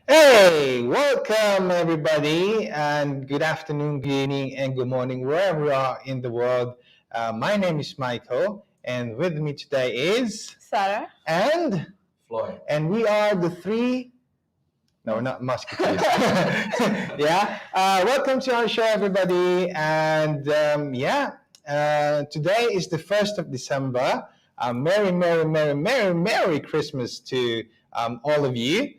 Hey, welcome everybody, and good afternoon, good evening, and good morning, wherever you are in the world. My name is Michael, and with me today is Sarah and Floyd. and we are the three. No, we're not musketeers. Yeah. Welcome to our show, everybody, and today is the 1st of December. Merry Christmas to all of you.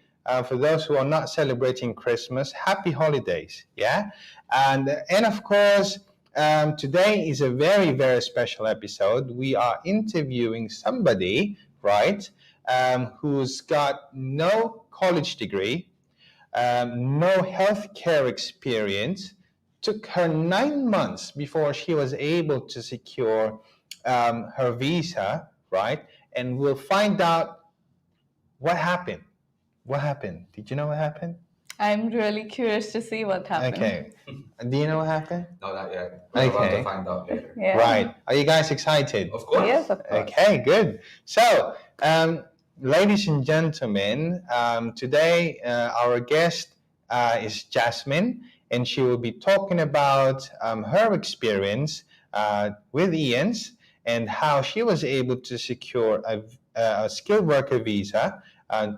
For those who are not celebrating Christmas, happy holidays. Yeah, and of course, today is a very special episode. We are interviewing somebody, right, who's got no college degree, no healthcare experience. Took her 9 months before she was able to secure her visa, right? And we'll find out what happened. What happened? Did you know what happened? I'm really curious to see what happened. Okay. Do you know what happened? No, not yet. We're about to find out later. Yeah. Right. Are you guys excited? Of course. Yes, of course. Okay, good. So, ladies and gentlemen, today our guest is Jasmine, and she will be talking about her experience with IANS and how she was able to secure a skilled worker visa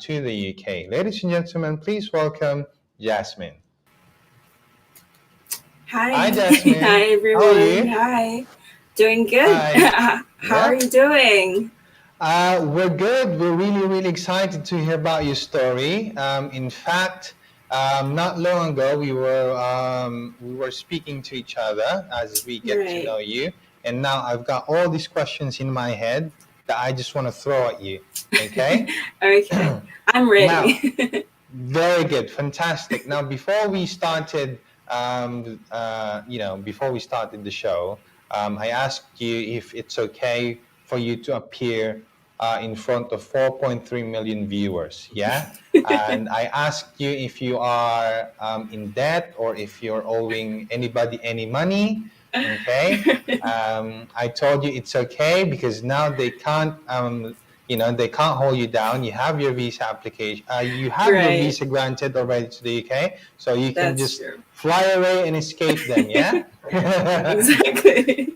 to the UK. Ladies and gentlemen, please welcome Jasmine. Hi. Hi, Jasmine. Hi, everyone. How are you? Hi. Doing good. Hi. How are you doing? We're good. We're really excited to hear about your story. In fact, not long ago, we were speaking to each other as we get to know you, and now I've got all these questions in my head that I just want to throw at you. Okay? Okay. I'm ready. Now, very good, fantastic. Now, before we started, before we started the show, I asked you if it's okay for you to appear in front of 4.3 million viewers. Yeah. And I asked you if you are in debt or if you're owing anybody any money. Okay. I told you it's okay because now they can't, they can't hold you down. You have your visa application. You have your visa granted already to the UK, so you can just fly away and escape them. Yeah. Exactly.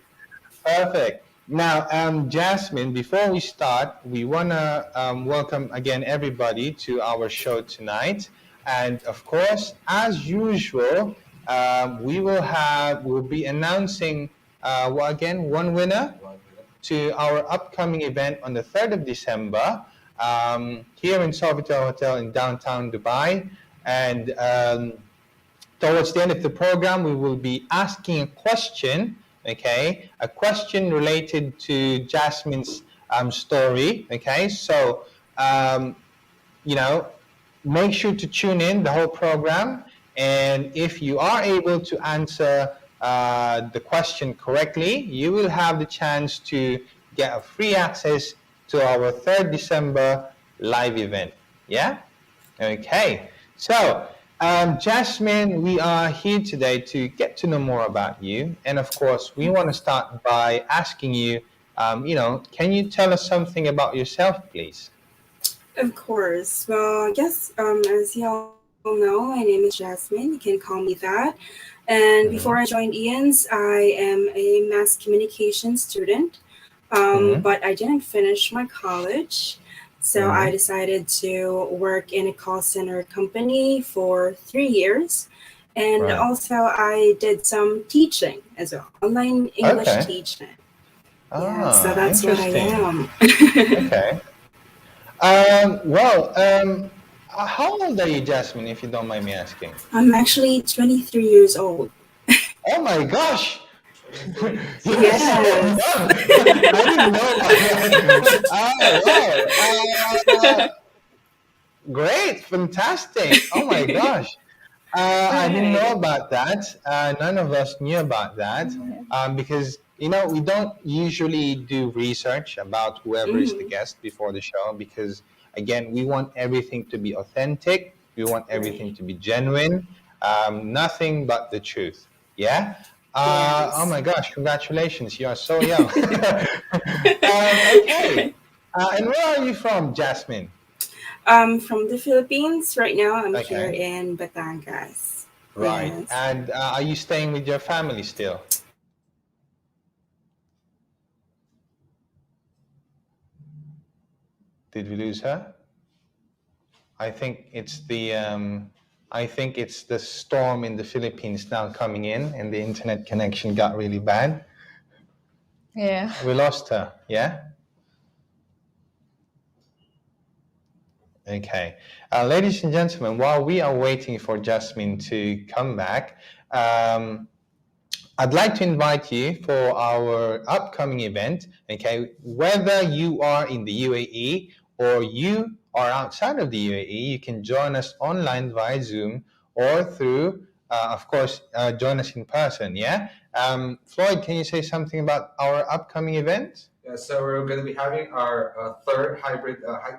Perfect. Now, Jasmine, before we start, we want to welcome again everybody to our show tonight. And of course, as usual, we'll be announcing one winner to our upcoming event on the 3rd of December here in Sofitel Hotel in downtown Dubai. And towards the end of the program, we will be asking a question. Okay, a question related to Jasmine's story. Okay, so make sure to tune in the whole program, and if you are able to answer the question correctly, you will have the chance to get a free access to our 3rd December live event. Yeah. Okay. So. Jasmine, we are here today to get to know more about you. And of course, we want to start by asking you, can you tell us something about yourself, please? Of course. Well, yes, as you all know, my name is Jasmine. You can call me that. And before I joined IANS, I am a mass communication student, but I didn't finish my college. So I decided to work in a call center company for 3 years. And also I did some teaching as well, online English teaching. So that's what I am. Okay. How old are you, Jasmine, if you don't mind me asking? I'm actually 23 years old. Oh my gosh! Yes. I didn't know about that. Great, fantastic. Oh my gosh. I didn't know about that. None of us knew about that because, we don't usually do research about whoever is the Mm-hmm. guest before the show because, again, we want everything to be authentic. We want everything Right. to be genuine. Nothing but the truth. Yeah? Oh Yes. my gosh, congratulations. You are so young. Okay. And where are you from, Jasmine? From the Philippines. Right now, I'm here Okay. in Batangas. Right. Yes. And are you staying with your family still? Did we lose her? I think it's the storm in the Philippines now coming in, and the internet connection got really bad. Yeah. We lost her. Yeah. Okay. Ladies and gentlemen, while we are waiting for Jasmine to come back, I'd like to invite you for our upcoming event. Okay, whether you are in the UAE or you are outside of the UAE, you can join us online via Zoom or through, of course, join us in person. Yeah. Floyd, can you say something about our upcoming event? Yeah, so we're going to be having our third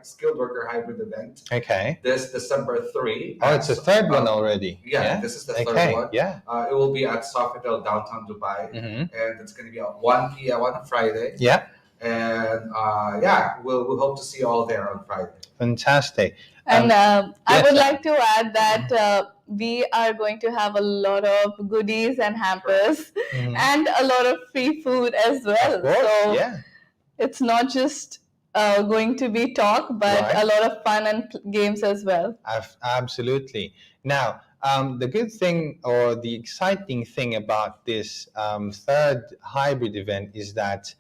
skilled worker hybrid event Okay. this December 3. Oh, it's the third one already. Yeah, this is the third Okay. one. Yeah. It will be at Sofitel downtown Dubai, Mm-hmm. and it's going to be at 1 p.m. on a Friday. Yeah. And we'll hope to see you all there on Friday. Fantastic. And I yes, would sir. like to add that we are going to have a lot of goodies and hampers Mhm. and a lot of free food as well. Of course. So Yeah. it's not just going to be talk, but Right. a lot of fun and games as well. Absolutely. Now, the good thing or the exciting thing about this third hybrid event is that,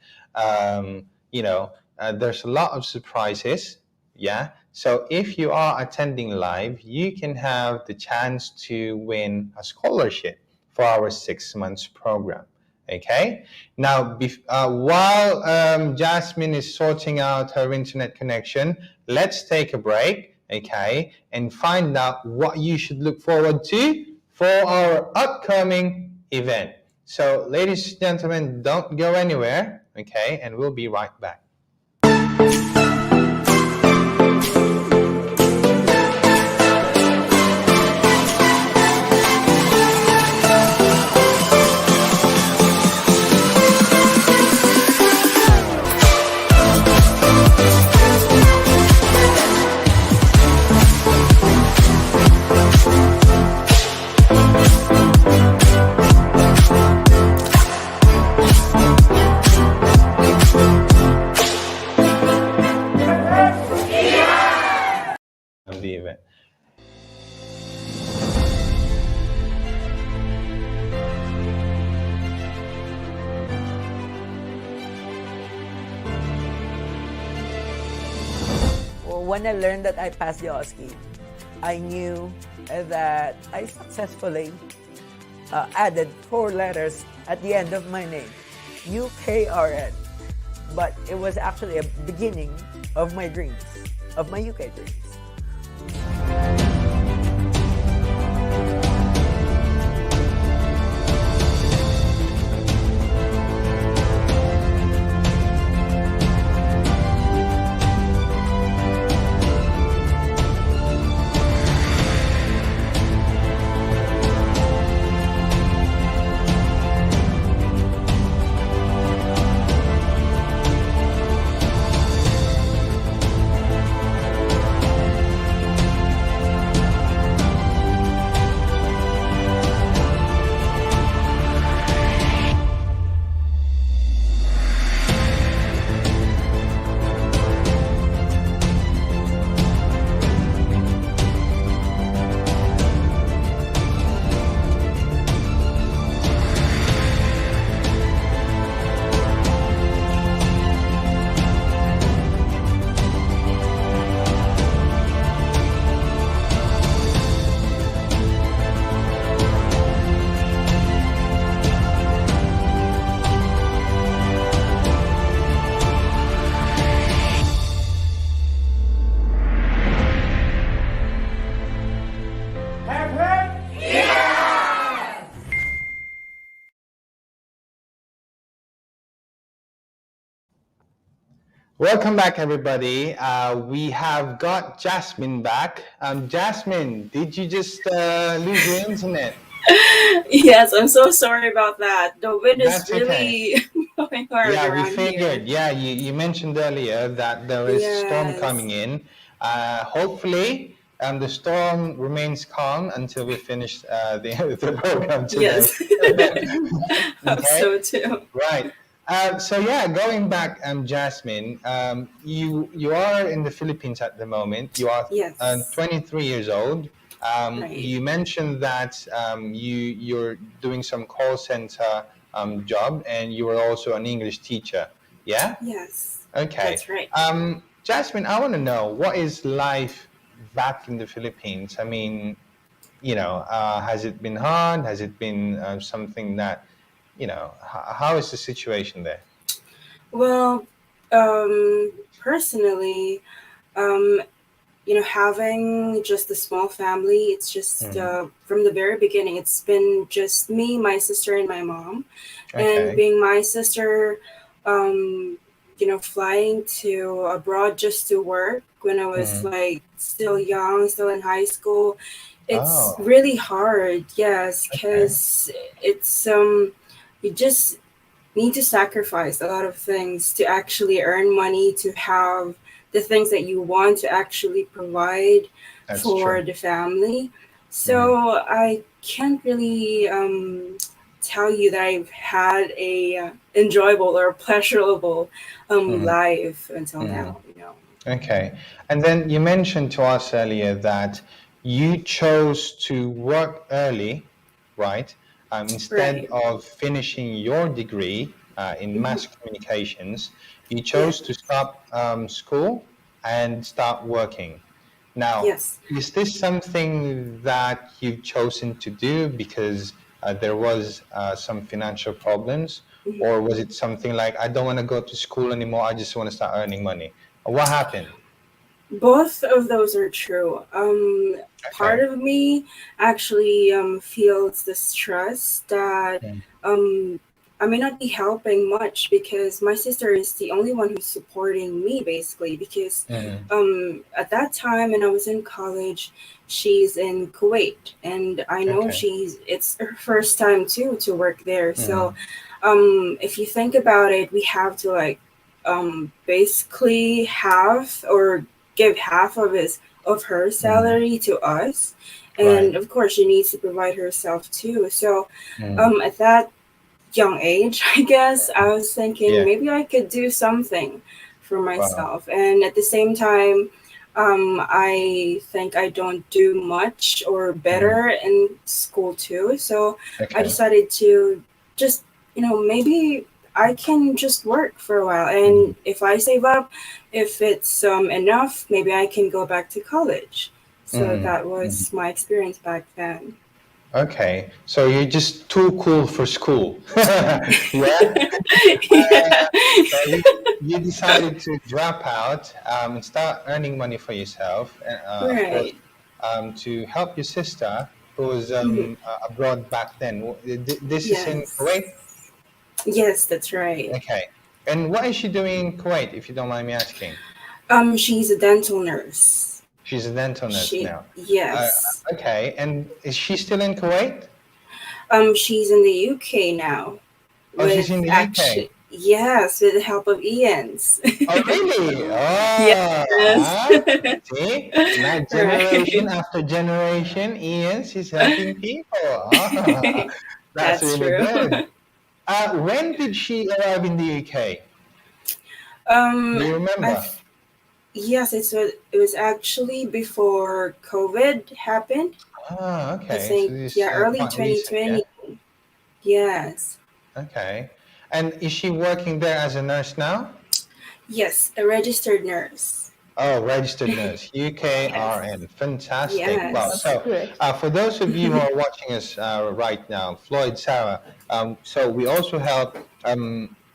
there's a lot of surprises. Yeah. So if you are attending live, you can have the chance to win a scholarship for our 6 months program. Okay. Now, while Jasmine is sorting out her internet connection, let's take a break, okay, and find out what you should look forward to for our upcoming event. So, ladies and gentlemen, don't go anywhere, okay, and we'll be right back. Of the event. Well, when I learned that I passed the OSCE, I knew that I successfully added 4 letters at the end of my name, UKRN. But it was actually a beginning of my dreams, of my UK dreams. Welcome back, everybody. We have got Jasmine back. Jasmine, did you just lose your internet? Yes, I'm so sorry about that. The wind is That's okay. really blowing hard Yeah, we around here. figured. Yeah, you mentioned earlier that there is a storm Yes. coming in. Hopefully, the storm remains calm until we finish the program today. Yes. Hope Okay, so too. right. So yeah, going back, Jasmine, you are in the Philippines at the moment. You are Yes. 23 years old. Right. You mentioned that you're doing some call center job, and you were also an English teacher. Yeah. Yes. Okay. That's right. Jasmine, I want to know, what is life back in the Philippines? I mean, has it been hard? Has it been something that, how is the situation there? Well, personally, um, having just a small family, it's just Mhm. from the very beginning, it's been just me, my sister, and my mom. And Okay. being my sister, um, flying to abroad just to work when I was Mhm. like still young, still in high school, it's Oh, really hard. Yes, okay. because it's you just need to sacrifice a lot of things to actually earn money to have the things that you want to actually provide That's for true. the family. Mhm. So I can't really tell you that I've had a enjoyable or pleasurable Mhm. life until Mhm. now. Okay. And then you mentioned to us earlier that you chose to work early, right? Instead Right. of finishing your degree in Hmm. mass communications, you Yeah. chose to stop school and start working. Now, Yes. is this something that you've chosen to do because there was some financial problems, Mhm. or was it something like, I don't want to go to school anymore, I just want to start earning money? What happened? Both of those are true. Part Okay. of me actually feels the stress that Mm, um, I may not be helping much because my sister is the only one who's supporting me basically. Because mhm. at that time when I was in college, she's in Kuwait, and I know Okay. it's her first time too to work there. So Mhm. if you think about it, we have to like basically half or give half of her Mhm. salary to us, Right. and of course she needs to provide herself too. So Mm. at that young age, I guess I was thinking Yeah. maybe I could do something for Wow. myself, and at the same time I think I don't do much or Mm. better in school too, so I Okay. decided to just maybe I can just work for a while, Mhm. and if I save up, if it's enough, maybe I can go back to college. So Mhm. that Mhm. was my experience back then. Okay. So you're just too cool for school. Yeah. Yeah. So you decided to drop out and start earning money for yourself, of course, Right. to help your sister who was Mhm. abroad back then. This is in Kuwait? Yes. Yes, that's right. Okay. And what is she doing in Kuwait, if you don't mind me asking? She's a dental nurse. She's a dental nurse She now. Uh, yes. okay. And is she still in Kuwait? She's in the UK now Oh, she's in with the UK. actually yes, with the help of IANS. Oh, really? Oh, Yes. see, now generation Right. after generation, Ian, she's helping people. Ah, that's That's really true. good. When did she arrive in the UK? um Do you remember? I've yes, it was actually before COVID happened. Ah, I okay. So think this is yeah, early quite recent, yeah? 2020. Yes. Okay. And is she working there as a nurse now? Yes, a registered nurse. Oh, registered nurse, Yes. UKRN. Fantastic. Wow. That's Yes. So, great. for those of you who are watching us right now, Floyd, Sarah, so we also help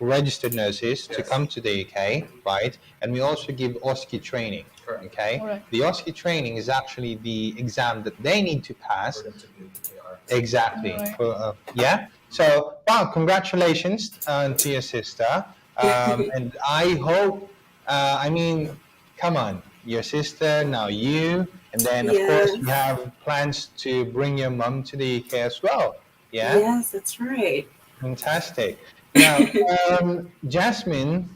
registered nurses to Yes. come to the UK, right? And we also give OSCE training. Correct. Okay. All right. The OSCE training is actually the exam that they need to For pass. them to be PR. All Exactly. right. Yeah. So, wow, congratulations to your sister. And I hope I mean, come on, your sister, now you, and then of course you Yes. have plans to bring your mom to the UK as well. Yeah, Yes, that's right. fantastic. Now, Jasmine,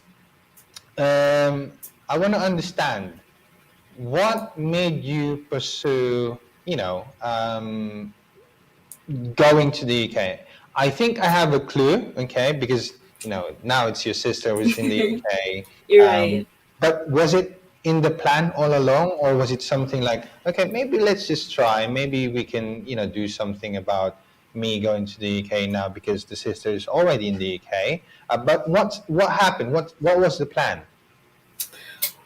um, I want to understand what made you pursue, going to the UK. I think I have a clue, okay, because now it's your sister who's in the UK. You're Um, right. but was it in the plan all along, or was it something like, okay, maybe let's just try, maybe we can, do something about me going to the UK now because the sister is already in the UK. But what happened? What was the plan?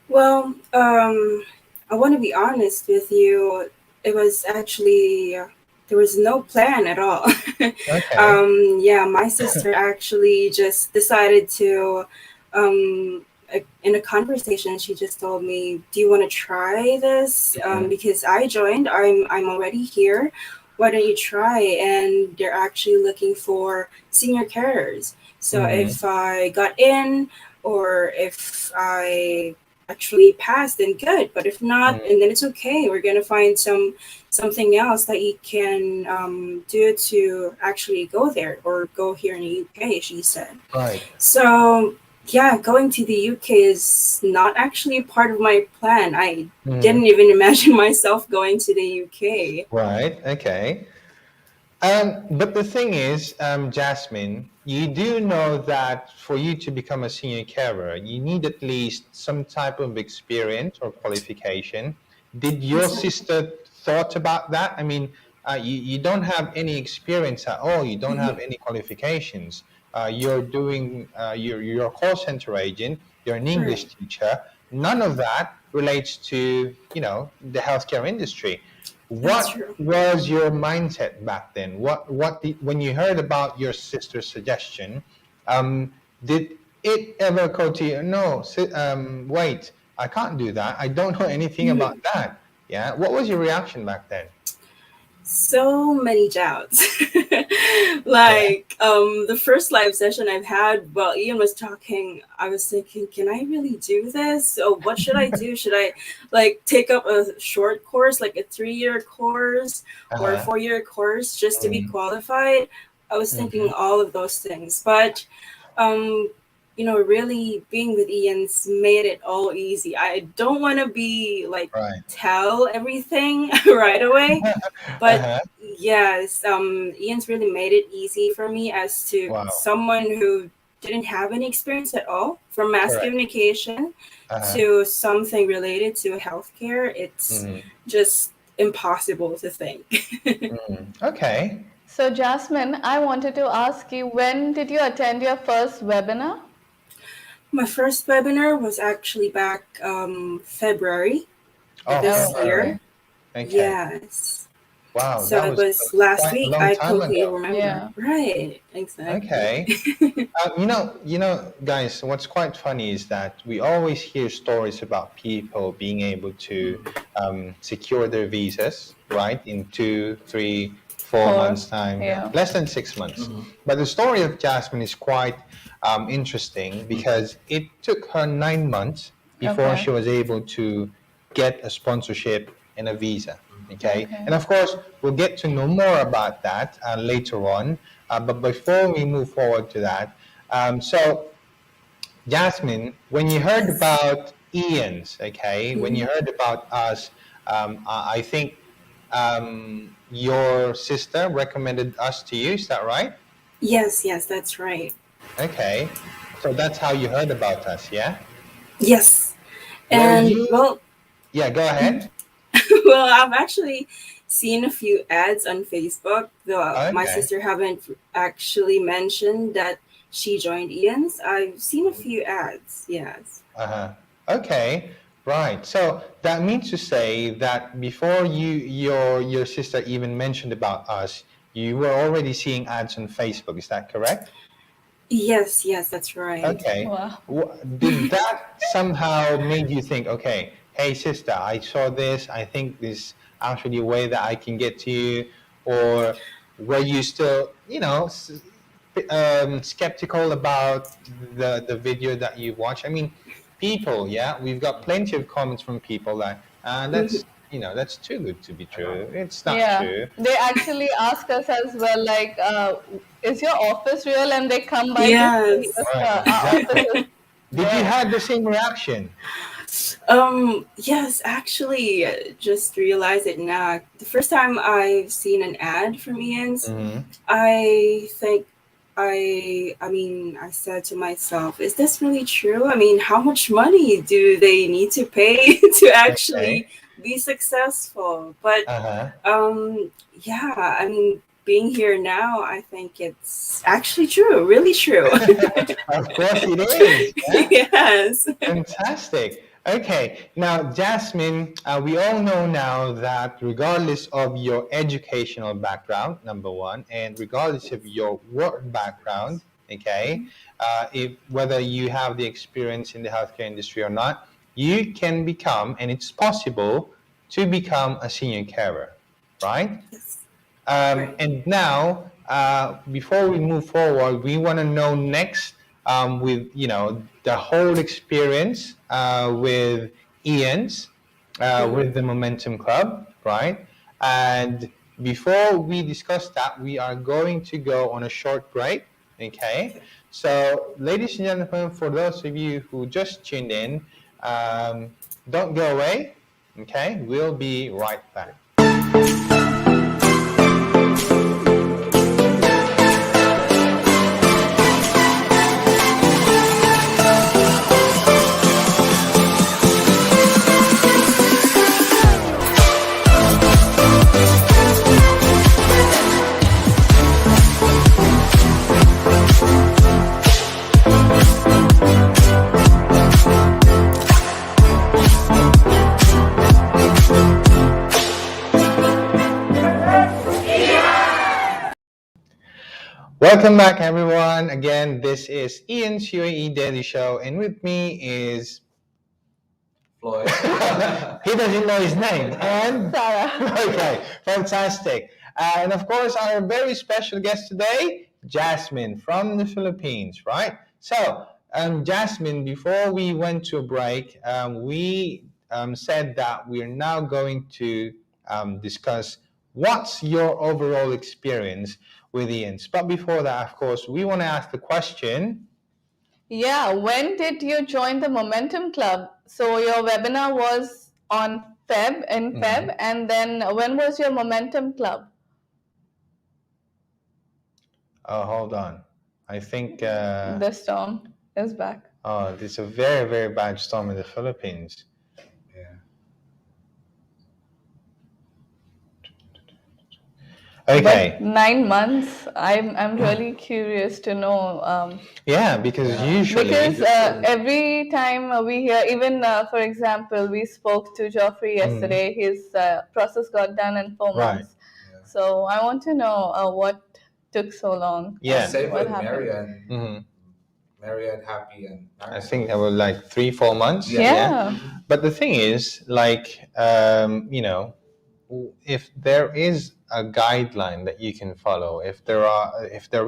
Well, I want to be honest with you. It was actually there was no plan at all. Okay. Yeah, my sister actually just decided to, in a conversation, she just told me, "Do you want to try this? Mhm. Because I joined. I'm already here. Why don't you try?" And they're actually looking for senior carers. So Mhm. if I got in, or if I actually passed, then good. But if not, Mhm. and then it's okay. We're gonna find something else that you can do to actually go there or go here in the UK. She said. Right. So yeah, going to the UK is not actually part of my plan. I Mhm. didn't even imagine myself going to the UK. Right. Okay. But the thing is, Jasmine, you do know that for you to become a senior carer, you need at least some type of experience or qualification. Did your Exactly. sister thought about that? I mean, you don't have any experience at all. You don't have Mhm. any qualifications. You're a call center agent. You're an Right. English teacher. None of that relates to the healthcare industry. That's What true. was your mindset back then? When you heard about your sister's suggestion, um, did it ever occur to you? No, wait, I can't do that. I don't know anything about Mhm. that. Yeah, what was your reaction back then? So many doubts. Yeah. Like the first live session I've had while Ian was talking, I was thinking, can I really do this? So what should I do? Should I like take up a short course, like a 3-year course or a Uh-huh. 4-year course just to be Mm-hmm. qualified? I was thinking all of those things. But um really being with Ian's made it all easy. I don't want to be like Right. tell everything right away, but Uh-huh. yes, Ian's really made it easy for me as to Wow. someone who didn't have any experience at all from mass Correct. communication Uh-huh. to something related to healthcare. It's Mm-hmm. just impossible to think. Mm-hmm. Okay. So, Jasmine, I wanted to ask you, when did you attend your first webinar? My first webinar was actually back February Oh, this Oh, February. okay. year. Okay. Yes. Wow, So that it was was last quite a week. long I time completely ago. remember. Yeah. Right. Exactly. Okay. Guys, what's quite funny is that we always hear stories about people being able to secure their visas, right, in 2, 3, 4 months' Four. time, Yeah. less than 6 months. But the story of Jasmine is quite interesting because it took her 9 months before Okay. she was able to get a sponsorship and a visa. Okay, Okay. and of course, we'll get to know more about that later on. But before we move forward to that, so Jasmine, when you heard Yes. about Ian's, okay, when you Mhm. heard about us, I think your sister recommended us to you. Is that right? Yes, yes, that's right. Okay, so that's how you heard about us, yeah? Yes. Were And you? well, Yeah, go ahead. well, I've actually seen a few ads on Facebook. Though my Okay. sister haven't actually mentioned that she joined Ian's. I've seen a few ads. Yes. Uh-huh. Okay. Right. So that means to say that before your sister even mentioned about us, you were already seeing ads on Facebook. Is that correct? Yes, yes, that's right. Okay. Wow. Did that somehow made you think, okay, hey sister, I saw this. I think this actually a way that I can get to you, or were you still, skeptical about the video that you watched? I mean, people, yeah, we've got plenty of comments from people that that's too good to be true. It's not Yeah, true. they actually ask us as well, like, is your office real? And they come by to see Yes. if Right, our office exactly. is Did you there. have the same reaction? Yes, actually, just realized it now. The first time I've seen an ad from Ian's, Mm-hmm. I think I said to myself, is this really true? I mean, how much money do they need to pay to actually Okay. be successful? But Uh-huh. yeah, I mean, being here now, I think it's actually true, really true. Of course it is. Yeah. Yes. Fantastic. Okay, now Jasmine, we all know now that regardless of your educational background, number one, and regardless of your work background, okay, if whether you have the experience in the healthcare industry or not, you can become, and it's possible to become a senior carer, right? Yes. Right. And now, before we move forward, we want to know next with the whole experience with Ian's with the Momentum Club, right? And before we discuss that, we are going to go on a short break. Okay. So, ladies and gentlemen, for those of you who just tuned in, don't go away. Okay, we'll be right back. Welcome back, everyone. Again, this is IANS UAE Daily Show, and with me is Floyd. he doesn't know his name, and Sarah. okay, fantastic. And of course, our very special guest today, Jasmine from the Philippines, right? So, Jasmine, before we went to a break, we said that we're now going to discuss what's your overall experience with Ian's. But before that, of course, we want to ask the question. Yeah, when did you join the Momentum Club? So your webinar was on Feb, and then when was your Momentum Club? Oh, hold on. I think The storm is back. there's a very, very bad storm in the Philippines. Yeah. Okay. But 9 months, I'm really curious to know. Yeah, because usually. Because every time we hear, even for example, we spoke to Geoffrey yesterday, his process got done in 4 Right. months. So I want to know what took so long. Yeah. Same What with happened? Marian. Mhm. Marian, Happy, and I think there were like 3-4 months. Yeah. But the thing is, like, if there is a guideline that you can follow, if there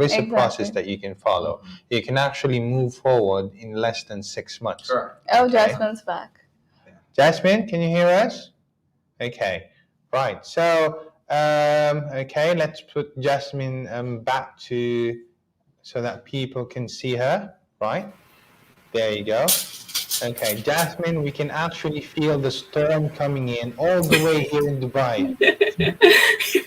is a process Exactly. that you can follow, you can actually move forward in less than 6 months. Correct. Oh, Okay. Jasmine's back. Jasmine, can you hear us? Okay, right. So, okay, let's put Jasmine back to so that people can see her. Right there, you go. Okay, Jasmine, we can actually feel the storm coming in all the way here in Dubai.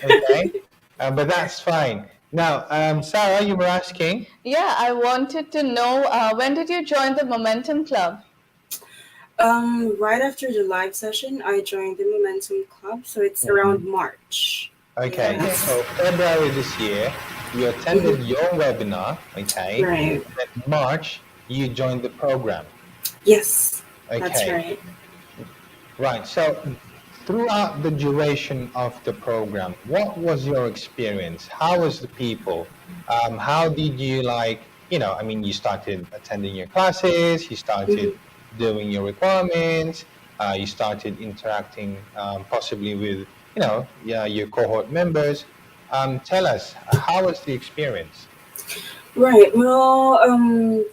Okay, but that's fine. Now, Sarah, you were asking. Yeah, I wanted to know when did you join the Momentum Club? Right after the live session, I joined the Momentum Club, so it's around March. Okay, Yes. so February this year, you attended your webinar. Okay, Right. and in March, you joined the program. Yes, Okay. that's right. Right. So throughout the duration of the program, what was your experience? How was the people? How did you I mean, you started attending your classes, you started doing your requirements, you started interacting possibly with, your cohort members. Tell us, how was the experience? Right. Well,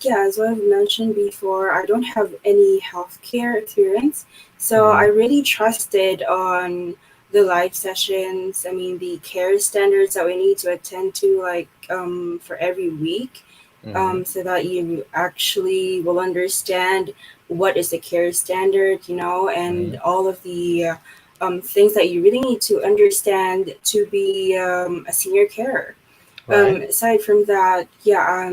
yeah, as I've mentioned before, I don't have any healthcare experience, so I Mm-hmm. really trusted on the live sessions. I mean, the care standards that we need to attend to, like for every week, Mm-hmm. so that you actually will understand what is the care standard, and Mm-hmm. all of the things that you really need to understand to be a senior carer. Right. Aside from that, yeah,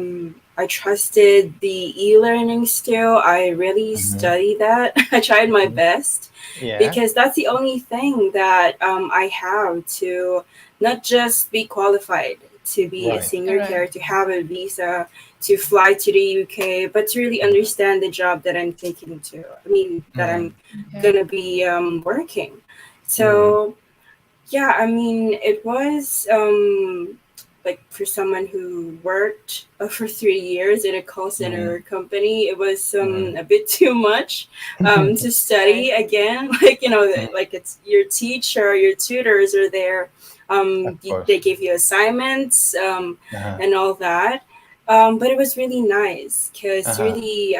I trusted the e-learning still. I really Mm-hmm. studied that. I tried my best Yeah. because that's the only thing that I have to not just be qualified to be a Right. senior Right. carer, to have a visa, to fly to the UK, but to really understand the job that I'm taking to. I mean, that Mm-hmm. I'm Okay. gonna be working. Mm-hmm. So yeah, I mean, it was like for someone who worked for 3 years in a call Mm-hmm. center company, it was Mm-hmm. a bit too much to Right. study again. Like, like it's your teacher, your tutors are there. Of They course. give you assignments Uh-huh. and all that. But it was really nice because Uh-huh. really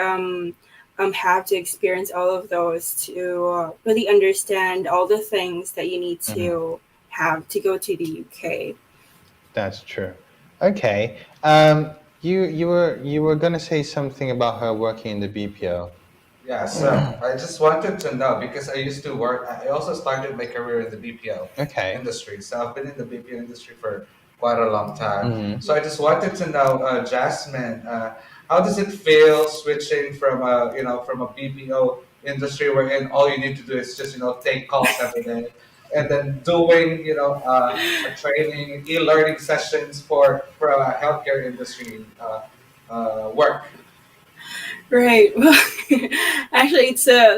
have to experience all of those to really understand all the things that you need Mm-hmm. to have to go to the UK. That's true. Okay. You were gonna say something about her working in the BPO. Yeah, so I just wanted to know because I used to work. I also started my career in the BPO Okay. industry, so I've been in the BPO industry for quite a long time. Mm-hmm. So I just wanted to know, Jasmine, how does it feel switching from a BPO industry wherein all you need to do is just take calls every day, and then doing a training, e-learning sessions for a healthcare industry work. Right. Well, actually,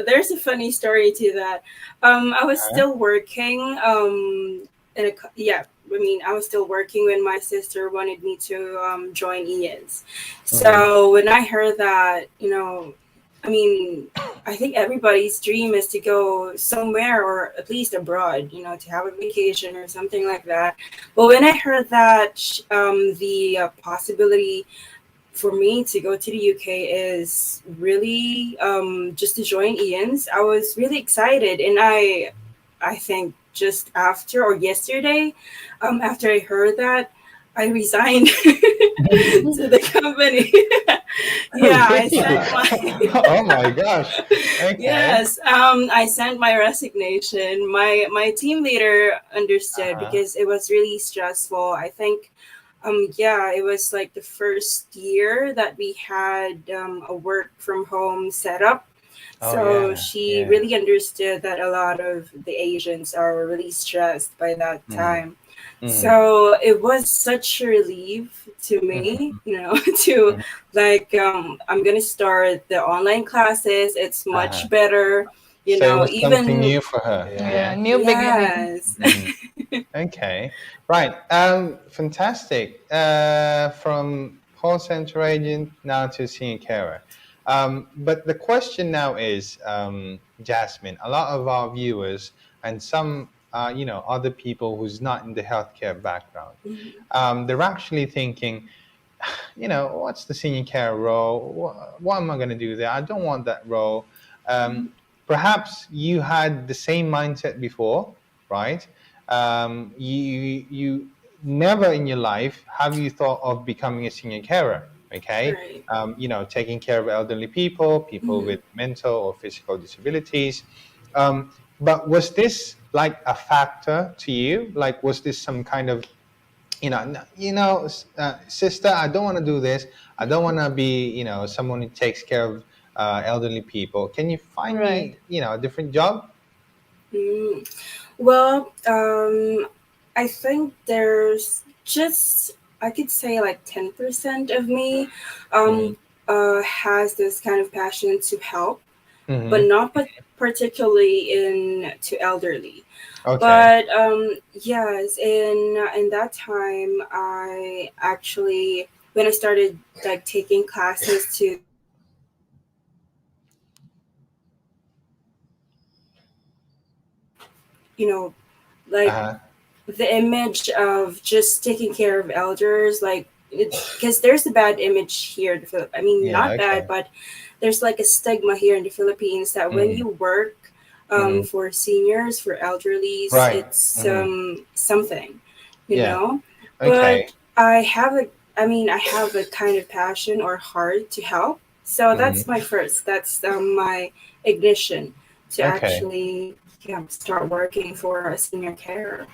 there's a funny story to that. I was Uh-huh. still working. Yeah. I mean, I was still working when my sister wanted me to join IANS. Mm-hmm. So when I heard that, I mean, I think everybody's dream is to go somewhere or at least abroad, to have a vacation or something like that. But when I heard that the possibility for me to go to the UK is really just to join Ian's. I was really excited, and I think just after or yesterday, after I heard that, I resigned to the company. Yeah, I Really? sent my Oh my gosh. Okay. yes, I sent my resignation. My team leader understood Uh-huh. because it was really stressful. I think yeah, it was like the first year that we had a work from home setup. Oh So yeah. she Yeah. really understood that a lot of the Asians are really stressed by that Mm-hmm. time. Mm-hmm. So it was such a relief to me, Mm-hmm. to Mm-hmm. like I'm gonna start the online classes. It's Uh-huh. much better, So it was something even new for her. Yeah. Yeah. Yeah. New beginning. yes. Mm-hmm. Okay, right. Fantastic. From call center agent now to senior carer. But the question now is, Jasmine, a lot of our viewers and some, other people who's not in the healthcare background, they're actually thinking, what's the senior care role? What am I going to do there? I don't want that role. Um, Perhaps you had the same mindset before, right? You never in your life have you thought of becoming a senior carer, okay? Right. Taking care of elderly people, people Mhm. with mental or physical disabilities. But was this like a factor to you? Like, was this some kind of sister, I don't want to do this. I don't want to be, someone who takes care of elderly people. Can you find Right. me, a different job? Mm. Well, I think there's just, I could say like 10% of me Mm-hmm. um, has this kind of passion to help, but Mm-hmm. not particularly in to elderly. Okay. But yes, in that time, I actually when I started like taking classes to you know like Uh-huh. the image of just taking care of elders, like because there's a bad image here in the Philippines. I mean, Yeah. not bad, Okay. but there's like a stigma here in the Philippines that when Mm. you work Mm. for seniors, for elderlies, Right. it's Mm. something, you Yeah. know. Okay. But I have a, I mean, I have a kind of passion or heart to help. So Mm. that's my ignition to Okay. actually start working for a senior carer.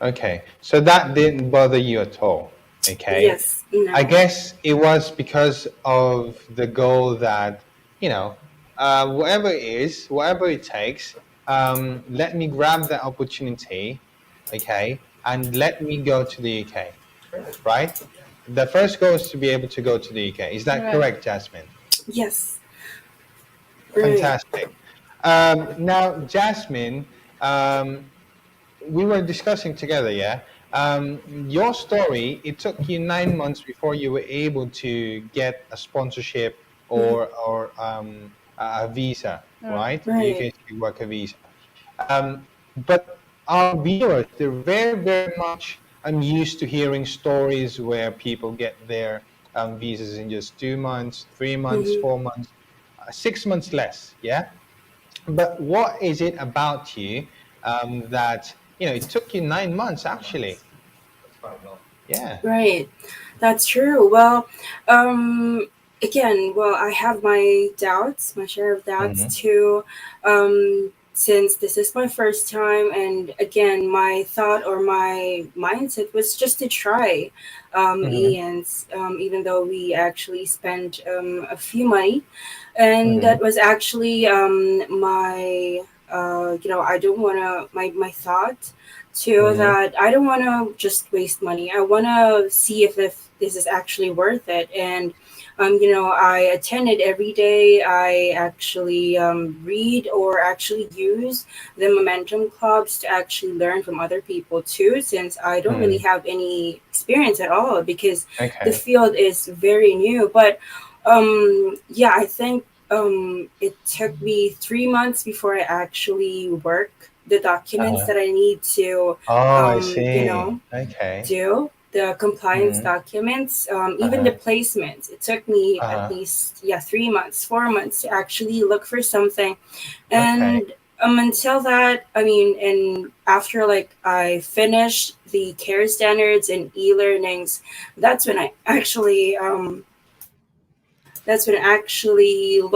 Okay. So that didn't bother you at all. Okay. Yes, I no. guess it was because of the goal that, you know, whatever it is, whatever it takes, let me grab that opportunity, okay, and let me go to the UK, right? The first goal is to be able to go to the UK. Is that Right. correct, Jasmine? Yes, right. Fantastic. Now, Jasmine, um, we were discussing together, yeah. Your story. It took you 9 months before you were able to get a sponsorship Mhm. or a visa, Right. right? Right. UK skilled worker visa. But our viewers, they're very, very much used to hearing stories where people get their visas in just 2 months, 3 months, Hmm. 4 months, 6 months less, yeah. But what is it about you that it took you 9 months actually? Yeah. Right. That's true. Well, um, again, well, I have my doubts, my share of doubts Hmm. too. Since this is my first time, and again, my thought or my mindset was just to try Hmm. IANS, even though we actually spent a few money, and Hmm. that was actually my I don't want to my thought too, Hmm. that I don't want to just waste money. I want to see if this is actually worth it. And I attended every day. I actually read or actually use the momentum clubs to actually learn from other people too, since I don't really Hmm. have any experience at all because the Okay. field is very new. But yeah, I think it took me 3 months before I actually work the documents Uh-huh. that I need to, Oh, I um, you see. know, Okay. do the compliance Hmm. documents, even the Uh-huh. placements. It took me at Uh-huh. least 3 months, 4 months to actually look for something. Okay. And until that, I mean, and after like I finished the care standards and e-learnings, that's when I actually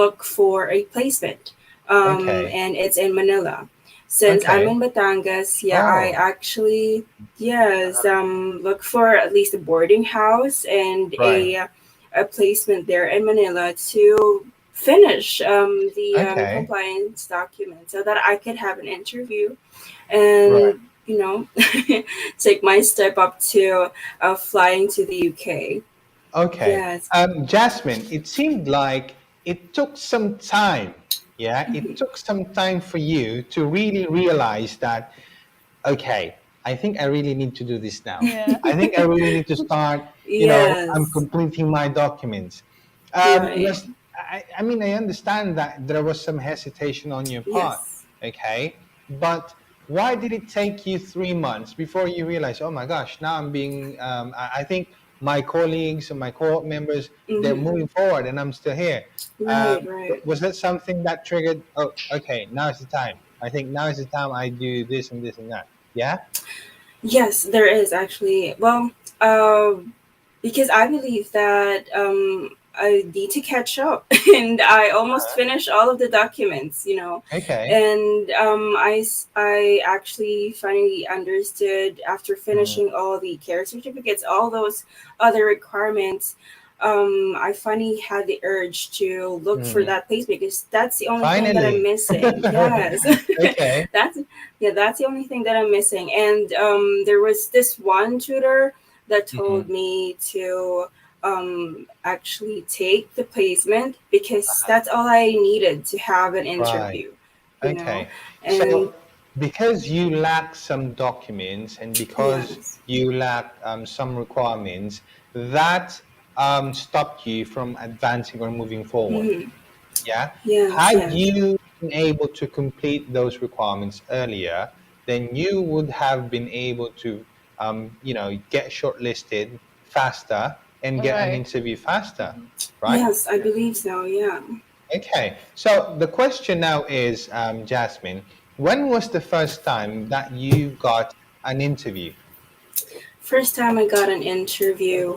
look for a placement. Okay. And it's in Manila. Since I'm Okay. in Batangas, yeah, I Oh, actually, yes, look for at least a boarding house and right. a placement there in Manila to finish the Okay. compliance document so that I could have an interview Right. and, you know, take my step up to flying to the UK. Okay. Yes. Jasmine, it seemed like it took some time. Yeah, it Mhm. took some time for you to really realize that, okay, I think I really need to do this now. Yeah. I think I really need to start, I'm Yes, completing my documents. right. I mean, I understand that there was some hesitation on your part, Yes. okay? But why did it take you 3 months before you realized, oh my gosh, now I'm being, I think my colleagues and my cohort members, they're Mm-hmm. moving forward and I'm still here. Right, right. Was that something that triggered, oh, okay, now is the time. I think now is the time I do this and this and that. Yeah? Yes, there is actually. Well, uh, because I believe that I need to catch up, and I almost finished all of the documents, Okay. and I actually finally understood after Mm, finishing all the care certificates, all those other requirements. I finally had the urge to look for mm. that place because that's the only thing that I'm Finally. missing. Yes, Okay. that's that's the only thing that I'm missing. And there was this one tutor that Hmm. told me to actually take the placement because that's all I needed to have an Right. interview, you know? Okay. And So because you lack some documents and because yes, you lack some requirements, that stopped you from advancing or moving forward. mhm, Yeah. yes, Had yes, you been able to complete those requirements earlier, then you would have been able to, get shortlisted faster. and get an Right. interview faster, right? Yes, I believe so. Yeah. Okay. So the question now is, Jasmine, when was the first time that you got an interview? First time I got an interview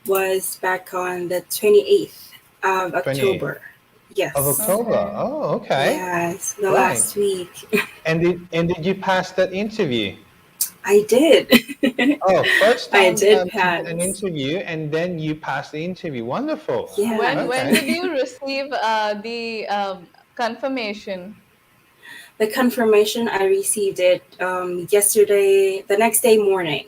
was back on the 28th of 28th October. of Yes. October. Okay. Oh, okay. Yes, the Right. last week. And did you pass that interview? I did. Oh, first I time did to get an pass. interview, and then you passed the interview. Wonderful. When Okay. Yes. did you receive the confirmation? The confirmation, I received it yesterday, the next day morning.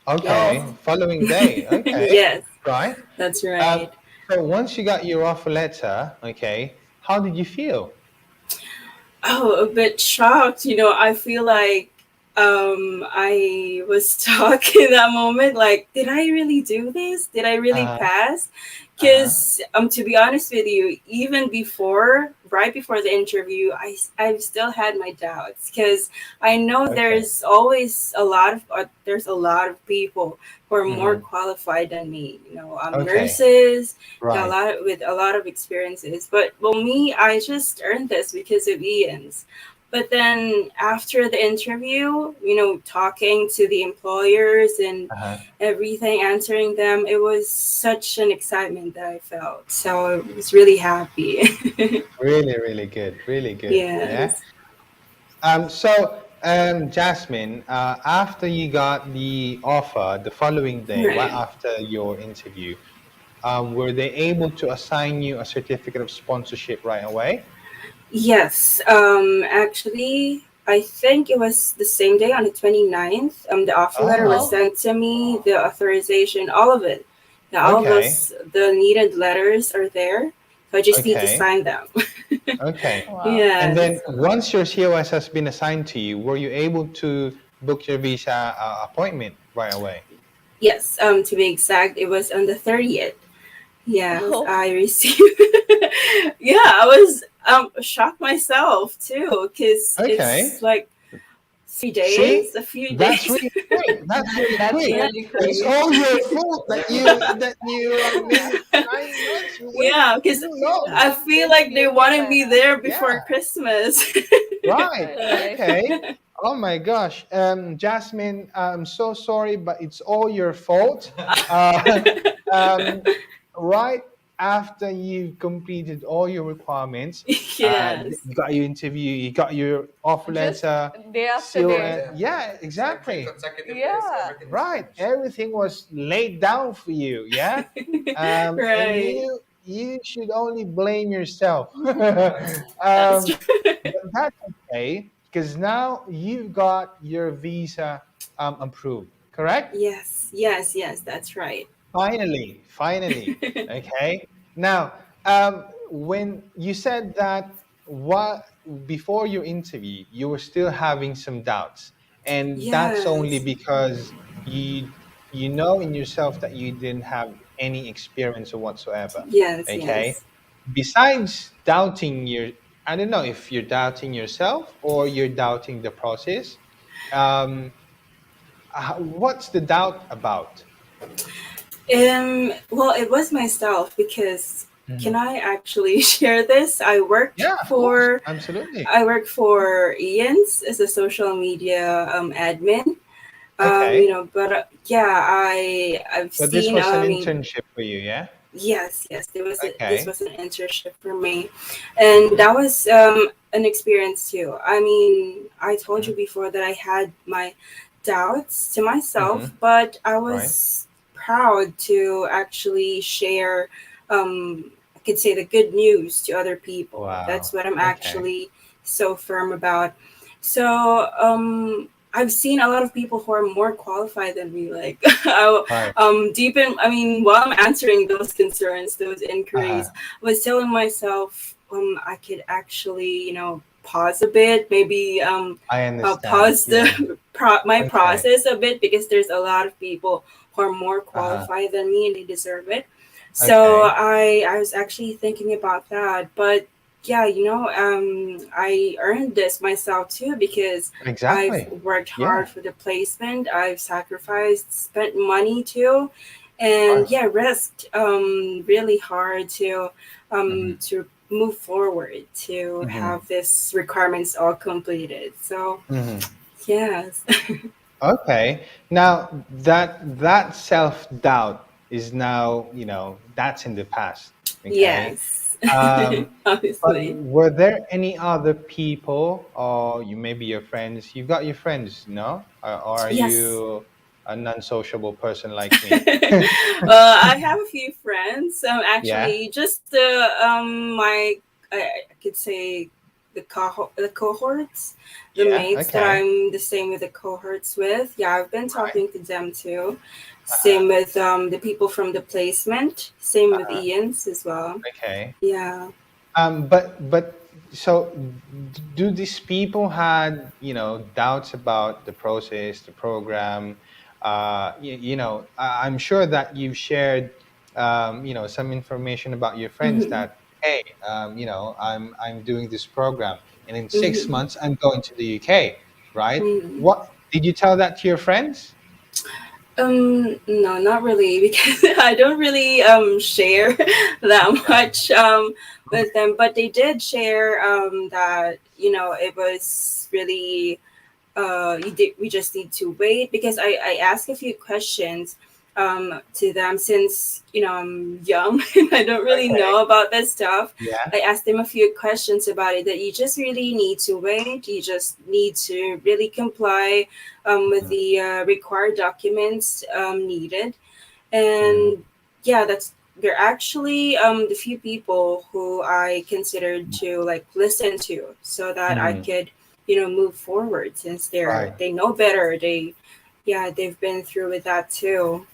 Yes. Okay. Oh, Following day. Okay. Yes, Right. that's Um, right. so once you got your offer letter, okay, how did you feel? Oh, a bit shocked. I feel like I was stuck in that moment. Like, did I really do this? Did I really Uh-huh. pass? Uh-huh. Because to be honest with you, even before, right before the interview, I've still had my doubts because I know Okay. there's a lot of people who are more Mm-hmm. qualified than me. Okay. Nurses, got a Right. lot with a lot of experiences. But well, me, I just earned this because of Ian's. But then after the interview, talking to the employers and Uh-huh. everything, answering them, it was such an excitement that I felt. So I was really happy. Really, really good. Really good. Yeah. Yes. So, Jasmine, after you got the offer the following day, right Right. after your interview, were they able to assign you a certificate of sponsorship right away? Yes. Actually, I think it was the same day on the 29th. The offer letter was Oh, oh, sent to me, the authorization, all of it. Yeah, all of okay. those, the needed letters are there. So I just need to Okay. sign them. Okay. wow. And Yes. then once your COS has been assigned to you, were you able to book your visa appointment right away? Yes. To be exact, it was on the 30th. Yes, Oh, I received. Yeah, I was shocked myself too, because it's Okay. like See, a few that's days. really quick. That's really that's quick. Yeah. really It's quick. all your fault that you waited 9 months. You waited Yeah, because too long. I feel like they wanted me there before Yeah. Christmas. Right. Right. Okay. Oh my gosh. Jasmine, I'm so sorry, but it's all your fault. Uh, um, right after you've completed all your requirements, Yes. you got your interview, you got your offer Just letter, day after seal, day. and Yeah. yeah, It's like three exactly. consecutive days, Yeah. everything is Right. finished. Everything was laid down for you. Yeah. And Right. you should only blame yourself. That's um, true. but that's okay because now you've got your visa approved, correct? Yes, yes, yes, that's right. Finally, finally. Okay. Now, when you said that what before your interview, you were still having some doubts, and that's only Yes, because you you know in yourself that you didn't have any experience or whatsoever. yes, Okay. yes. Besides doubting your, I don't know if you're doubting yourself or you're doubting the process. Um, what's the doubt about? Well, it was myself because can Mhm. I actually share this? Yeah, of course, absolutely. I work for IANS as a social media admin. Okay. But yeah, I've So this seen. was an I mean, internship for you, yeah? yes, yes, this Okay. was an internship for me, and Mm-hmm. that was an experience too. I mean, I told Mm-hmm. you before that I had my doubts to Mm-hmm. myself, but I Right. was proud to actually share. I could say the good news to other people. That's Wow. what I'm Okay. actually so firm about. So I've seen a lot of people who are more qualified than me. Like Right. deep in, I mean, while I'm answering those concerns, those Uh-huh. inquiries, I was telling myself I could actually, pause a bit, maybe I understand. pause Yeah. my Okay. process a bit because there's a lot of people who are more Uh-huh. qualified than me and they deserve it. So Okay. I was actually thinking about that, but yeah, I earned this myself too because I've Exactly. worked Yeah. hard for the placement. I've sacrificed, spent money too, and Right. yeah, risked really hard Mm-hmm. to move forward to Mm-hmm. have this requirements all completed. So Mm-hmm. yes. Okay. Now that self-doubt is now, that's in the past. Okay. Yes. Um, but Obviously. were there any other people, or you maybe your friends? You've got your friends, no? Or are Yes. you a non-sociable person like me? I have a few friends. Yeah. Actually, just my I could say the cohorts, the Yeah. mates that Okay. I'm the same with the cohorts with. Yeah, I've been Right. talking to them too. Uh-huh. Same with the people from the placement. Same with Uh-huh. Ian's as well. Okay. Yeah. But so do these people had, doubts about the process, the program? I'm sure that you've shared, some information about your friends Mm-hmm. that, hey, I'm doing this program, and in six Mm-hmm. months I'm going to the UK, right? Mm-hmm. What did you tell that to your friends? No, not really, because I don't really share that Okay. much with them. But they did share that it was really we just need to wait, because I asked a few questions to them, since I'm young and I don't really Okay. know about this stuff. Yeah. I asked them a few questions about it, that you just really need to wait, you just need to really comply with Mhm. the required documents needed. Mhm. And yeah, they're actually the few people who I considered to like listen to, so that I Mhm. could move forward, since Right. they know better. They've been through with that too.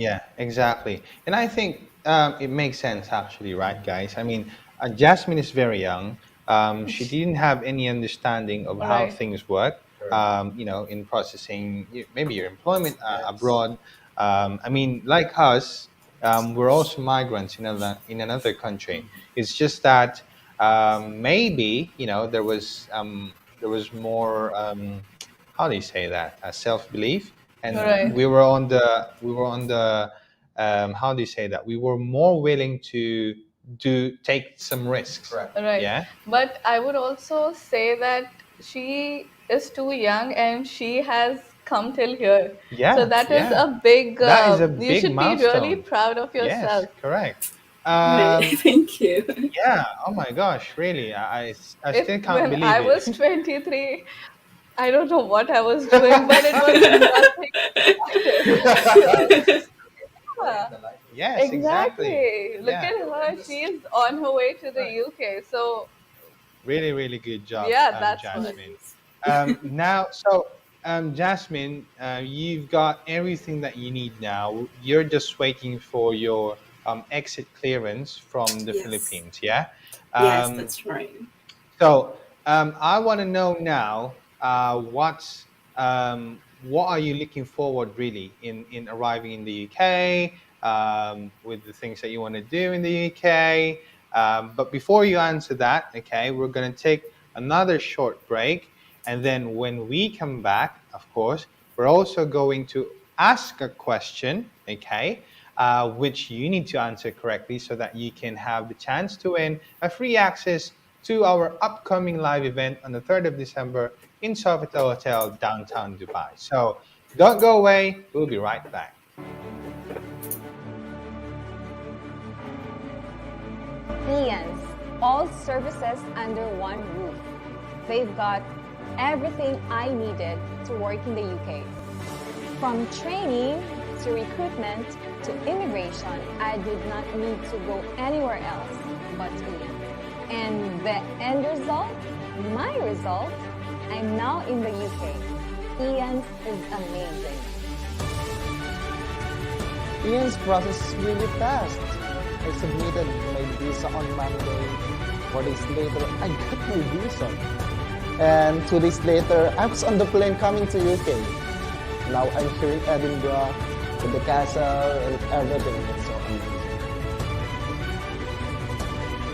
Yeah, exactly. And I think it makes sense, actually, right, guys? I mean, Jasmine is very young. She didn't have any understanding of how Right. things work, Correct. in processing maybe your employment Yes. abroad. I mean, like us, we're also migrants in another country. It's just that maybe, there was more, how do you say that, self-belief, and Right. we were on the how do you say that, we were more willing to take some risks. Correct. Right. Yeah. But I would also say that she is too young and she has come till here. So Yeah. that is Yeah. a big, That is a you big should be really milestone. proud of Yes, yourself. correct. um Thank you. yeah, oh my gosh, really, I If still can't when believe I it. was 23, I don't know what I was doing, but it was nothing to started. So, yeah, Yes, exactly. exactly. Look Yeah, at her. She's on her way to the UK. So, really, really good job, yeah, that's what. Jasmine. Now, so, Jasmine, you've got everything that you need now. You're just waiting for your exit clearance from the Yes. Philippines, yeah? Yes, Um, that's right. so, I want to know now, what are you looking forward really in arriving in the UK, with the things that you want to do in the UK. But before you answer that, okay, we're going to take another short break, and then when we come back, of course, we're also going to ask a question, okay, which you need to answer correctly so that you can have the chance to win a free access to our upcoming live event on the 3rd of December in Sofitel Hotel, downtown Dubai. So don't go away. We'll be right back. IANS, all services under one roof. They've got everything I needed to work in the UK. From training to recruitment to immigration, I did not need to go anywhere else but IANS. And the end result, my result, I'm now in the UK. IANS is amazing. IANS process is really fast. I submitted my visa on Monday. 4 days later, I got my visa. And 2 days later, I was on the plane coming to UK. Now I'm here in Edinburgh with the castle and everything. It's so amazing.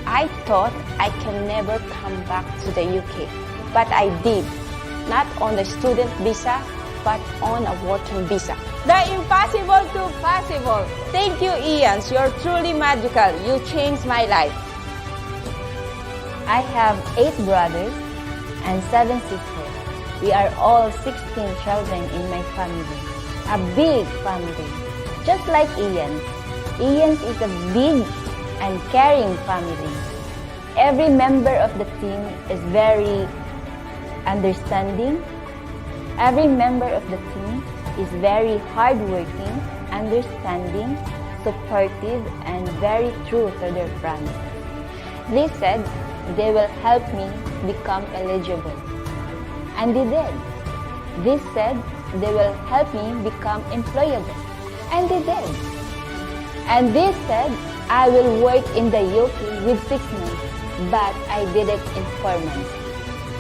I thought I can never come back to the UK, but I did. Not on the student visa, but on a working visa. The impossible to possible. Thank you, IANS. You're truly magical. You changed my life. I have 8 brothers and 7 sisters. We are all 16 children in my family. A big family. Just like IANS. IANS is a big and caring family. Every member of the team is very understanding. Every member of the team is very hardworking, understanding, supportive, and very true to their promise. They said they will help me become eligible. And they did. They said they will help me become employable. And they did. And they said I will work in the UK with 6 months, but I did it in 4 months.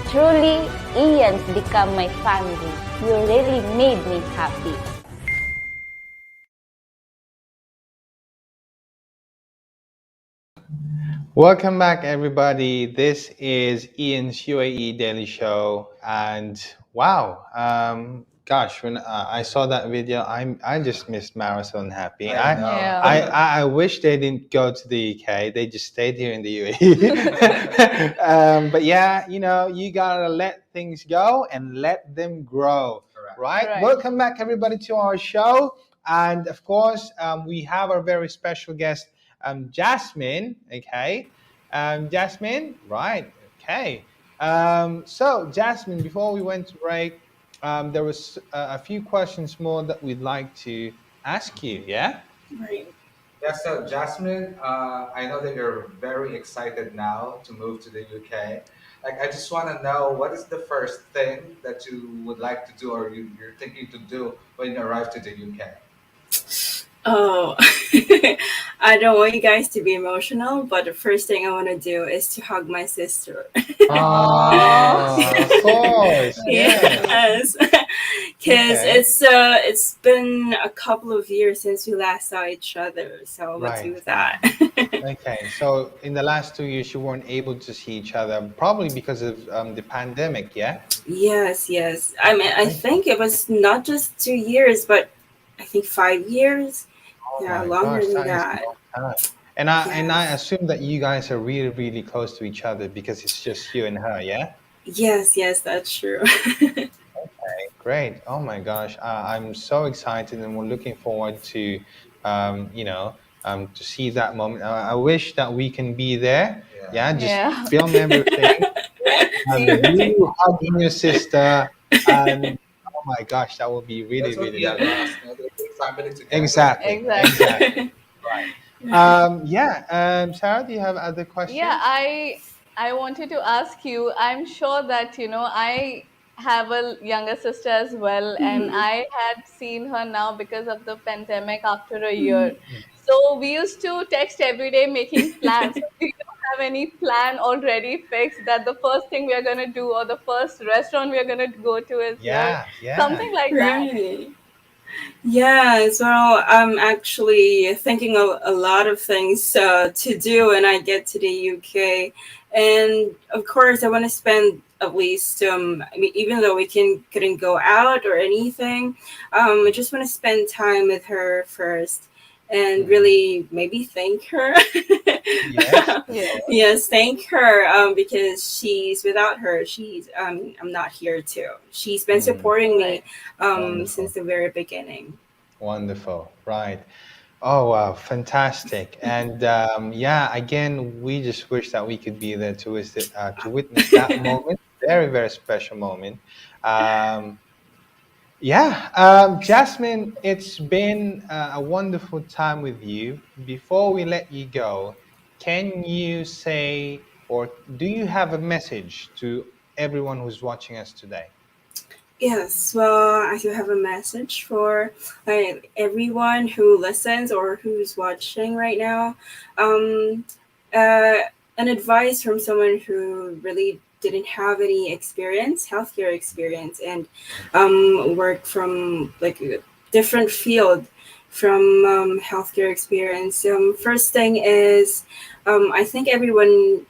Truly, IANS become my family. You really made me happy. Welcome back, everybody. This is IANS UAE Daily Show, and wow, gosh, when I saw that video, I just missed Marisol and Happy. I know. Yeah. I wish they didn't go to the UK. They just stayed here in the UAE. But yeah, you gotta let things go and let them grow, Correct. right? Right. Welcome back, everybody, to our show, and of course, we have our very special guest. Jasmine, okay. Jasmine, right, okay. So, Jasmine, before we went to break, there was a few questions more that we'd like to ask you, yeah? Right. Yeah, so Jasmine, I know that you're very excited now to move to the UK. Like, I just want to know what is the first thing that you would like to do or you're thinking to do when you arrive to the UK? Oh, I don't want you guys to be emotional, but the first thing I want to do is to hug my sister. Oh, of course, yeah. Yes, because Okay. it's been a couple of years since we last saw each other, so let's do Right. that. Okay, so in the last 2 years, you weren't able to see each other, probably because of the pandemic, yeah? Yes, yes. I mean, I think it was not just 2 years, but I think 5 years. Oh Yeah, my longer gosh, than that is a that. long time. And I Yes. assume that you guys are really, really close to each other because it's just you and her, yeah? Yes, yes, that's true. Okay, great. Oh my gosh, I'm so excited and we're looking forward to, to see that moment. I wish that we can be there. Yeah. Yeah, just Yeah. film everything. You hugging your sister, and oh my gosh, that would be really, That's what really lovely. EMS, the big family together. Exactly, Exactly. exactly. Right. Yeah. Sarah, do you have other Yeah, questions? I wanted to ask you. I'm sure that I have a younger sister as well, and Mhm. I had seen her now because of the pandemic after a year. Mhm. So we used to text every day making plans. So do you have any plan already fixed that the first thing we are gonna do or the first restaurant we are gonna go to is here? Yeah, yeah. Something like that. Right. Yeah, so I'm actually thinking of a lot of things to do when I get to the UK, and of course I want to spend at least I mean even though we couldn't go out or anything, I just want to spend time with her first, and Mhm. really maybe thank her. Yes, of Yes. course. Yes, thank her. Because she's without her, I'm not here too. She's been Mm, supporting Right. me wonderful, since the very beginning. wonderful. Right. Oh wow, fantastic! And yeah, again, we just wish that we could be there to witness that moment. Very, very special moment. Um, Yeah, Jasmine, it's been a wonderful time with you. Before we let you go, can you say or do you have a message to everyone who's watching us today? Yes, well, I do have a message for everyone who listens or who's watching right now. Um, uh, an advice from someone who really didn't have any experience, healthcare experience, and work from like a different field from healthcare experience. First thing is, I think everyone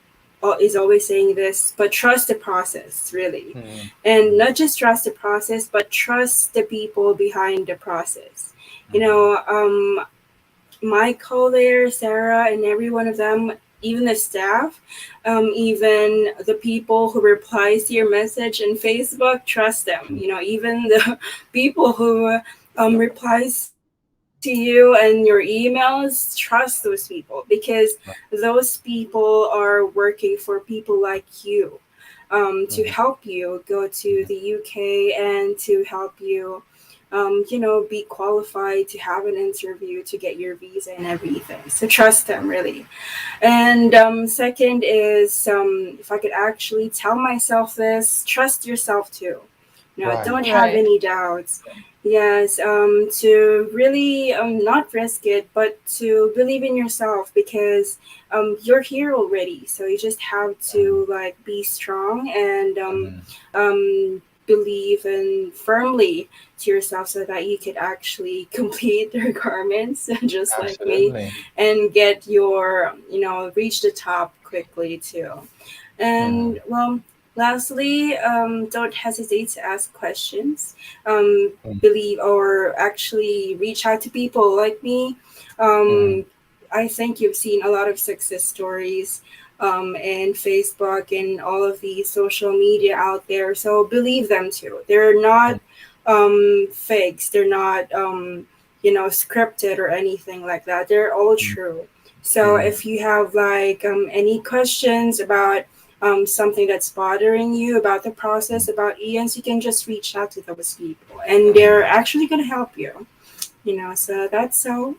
is always saying this, but trust the process, really. Mm-hmm. And not just trust the process, but trust the people behind the process. You Mm-hmm. know, Michael there, Sarah, and every one of them, even the staff, even the people who replies to your message in Facebook, trust them. You know, even the people who replies to you and your emails, trust those people because those people are working for people like you, to help you go to the UK and to help you, be qualified to have an interview to get your visa and everything. So trust them, really. And second is, if I could actually tell myself this, trust yourself too. Right. Don't have Right. any doubts. Yes, to really not risk it, but to believe in yourself because you're here already. So you just have to like be strong and believe and firmly to yourself so that you could actually complete the requirements just like me Absolutely. and get your, reach the top quickly too. And well, lastly, don't hesitate to ask questions. Believe or actually reach out to people like me. I think you've seen a lot of success stories and Facebook and all of the social media out there. So believe them too. They're not fakes. They're not scripted or anything like that. They're all true. So if you have like any questions about something that's bothering you about the process about IANS, you can just reach out to those people, and they're actually going to help you. So that's so.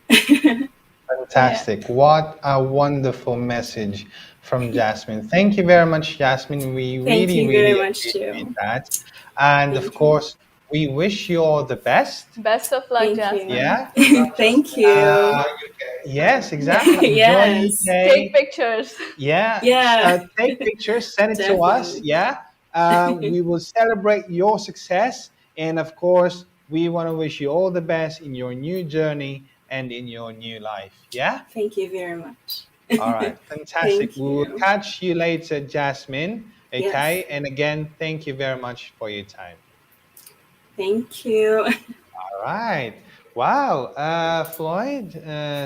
Fantastic. What a wonderful message from Jasmine. Thank you very much, Jasmine. We Thank really, you very really much appreciate too. that. And of Thank you. course, we wish you all the best. Best of luck, Thank you. Jasmine. Yeah. Thank Uh, you. yes, exactly. Enjoy Yes. Take UK. pictures. Yeah. Yeah. Take pictures, send it to us. Definitely. Yeah. We will celebrate your success. And of course, we want to wish you all the best in your new journey and in your new life. Yeah. Thank you very much. All right, fantastic. Thank We will you. catch you later, Jasmine. Yes. Okay, and again, thank you very much for your time. Thank you. All right. Wow, Floyd,